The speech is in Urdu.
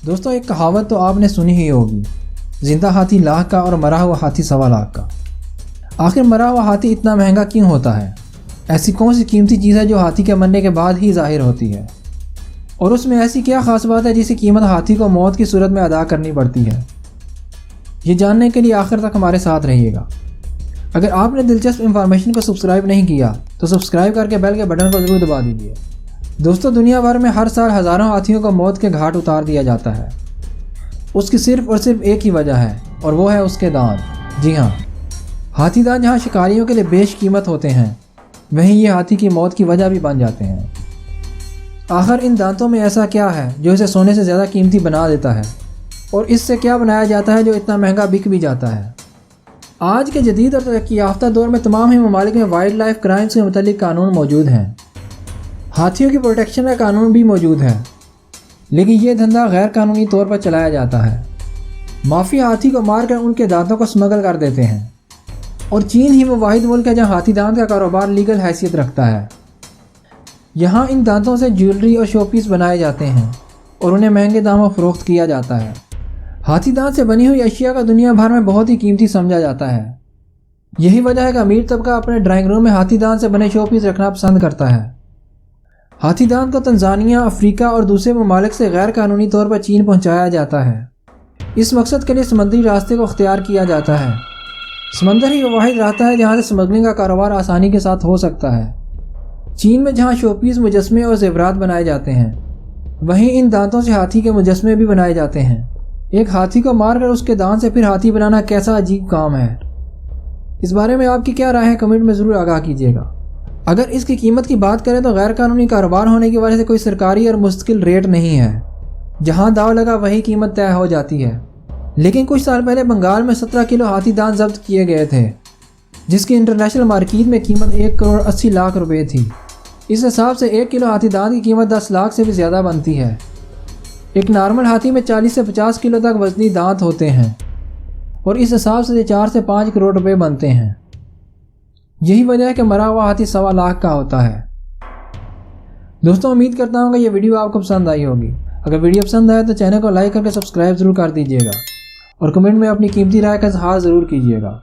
دوستوں ایک کہاوت تو آپ نے سنی ہی ہوگی، زندہ ہاتھی لاکھ کا اور مرا ہوا ہاتھی 1.25 لاکھ کا۔ آخر مرا ہوا ہاتھی اتنا مہنگا کیوں ہوتا ہے؟ ایسی کون سی قیمتی چیز ہے جو ہاتھی کے مرنے کے بعد ہی ظاہر ہوتی ہے؟ اور اس میں ایسی کیا خاص بات ہے جس کی قیمت ہاتھی کو موت کی صورت میں ادا کرنی پڑتی ہے؟ یہ جاننے کے لیے آخر تک ہمارے ساتھ رہیے گا۔ اگر آپ نے دلچسپ انفارمیشن کو سبسکرائب نہیں کیا تو سبسکرائب کر کے بیل کے بٹن کو ضرور دبا دیجیے۔ دوستوں دنیا بھر میں ہر سال ہزاروں ہاتھیوں کو موت کے گھاٹ اتار دیا جاتا ہے۔ اس کی صرف اور صرف ایک ہی وجہ ہے اور وہ ہے اس کے دانت۔ جی ہاں، ہاتھی دانت جہاں شکاریوں کے لیے بیش قیمت ہوتے ہیں وہیں یہ ہاتھی کی موت کی وجہ بھی بن جاتے ہیں۔ آخر ان دانتوں میں ایسا کیا ہے جو اسے سونے سے زیادہ قیمتی بنا دیتا ہے، اور اس سے کیا بنایا جاتا ہے جو اتنا مہنگا بک بھی جاتا ہے؟ آج کے جدید اور ترقی یافتہ دور میں تمام ہی ممالک میں وائلڈ لائف کرائمز کے متعلق قانون موجود ہیں۔ ہاتھیوں کی پروٹیکشن کا قانون بھی موجود ہے، لیکن یہ دھندا غیر قانونی طور پر چلایا جاتا ہے۔ مافیا ہاتھی کو مار کر ان کے دانتوں کو اسمگل کر دیتے ہیں، اور چین ہی وہ واحد ملک ہے جہاں ہاتھی دانت کا کاروبار لیگل حیثیت رکھتا ہے۔ یہاں ان دانتوں سے جیولری اور شو پیس بنائے جاتے ہیں اور انہیں مہنگے داموں فروخت کیا جاتا ہے۔ ہاتھی دانت سے بنی ہوئی اشیاء کا دنیا بھر میں بہت ہی قیمتی سمجھا جاتا ہے۔ یہی وجہ ہے کہ امیر طبقہ اپنے ڈرائنگ روم میں ہاتھی دانت سے بنے شو پیس رکھنا پسند کرتا ہے۔ ہاتھی دانت کو تنزانیہ، افریقہ اور دوسرے ممالک سے غیر قانونی طور پر چین پہنچایا جاتا ہے۔ اس مقصد کے لیے سمندری راستے کو اختیار کیا جاتا ہے۔ سمندر ہی وہ واحد راستہ ہے جہاں سے اسمگلنگ کا کاروبار آسانی کے ساتھ ہو سکتا ہے۔ چین میں جہاں شو پیس، مجسمے اور زیورات بنائے جاتے ہیں، وہیں ان دانتوں سے ہاتھی کے مجسمے بھی بنائے جاتے ہیں۔ ایک ہاتھی کو مار کر اس کے دانت سے پھر ہاتھی بنانا کیسا عجیب کام ہے؟ اس بارے میں آپ کی کیا رائے ہے؟ کمنٹ میں ضرور آگاہ کیجیے گا۔ اگر اس کی قیمت کی بات کریں تو غیر قانونی کاروبار ہونے کی وجہ سے کوئی سرکاری اور مستقل ریٹ نہیں ہے۔ جہاں داؤ لگا وہی قیمت طے ہو جاتی ہے۔ لیکن کچھ سال پہلے بنگال میں 17 کلو ہاتھی دانت ضبط کیے گئے تھے، جس کی انٹرنیشنل مارکیٹ میں قیمت 1,80,00,000 روپے تھی۔ اس حساب سے 1 کلو ہاتھی دانت کی قیمت 10 لاکھ سے بھی زیادہ بنتی ہے۔ ایک نارمل ہاتھی میں 40 سے 50 کلو تک وزنی دانت ہوتے ہیں، اور اس حساب سے 4 سے 5 کروڑ روپے بنتے ہیں۔ یہی وجہ ہے کہ مرا ہوا ہاتھی 1.25 لاکھ کا ہوتا ہے۔ دوستوں امید کرتا ہوں کہ یہ ویڈیو آپ کو پسند آئی ہوگی۔ اگر ویڈیو پسند آئے تو چینل کو لائک کر کے سبسکرائب ضرور کر دیجیے گا، اور کمنٹ میں اپنی قیمتی رائے کا اظہار ضرور کیجیے گا۔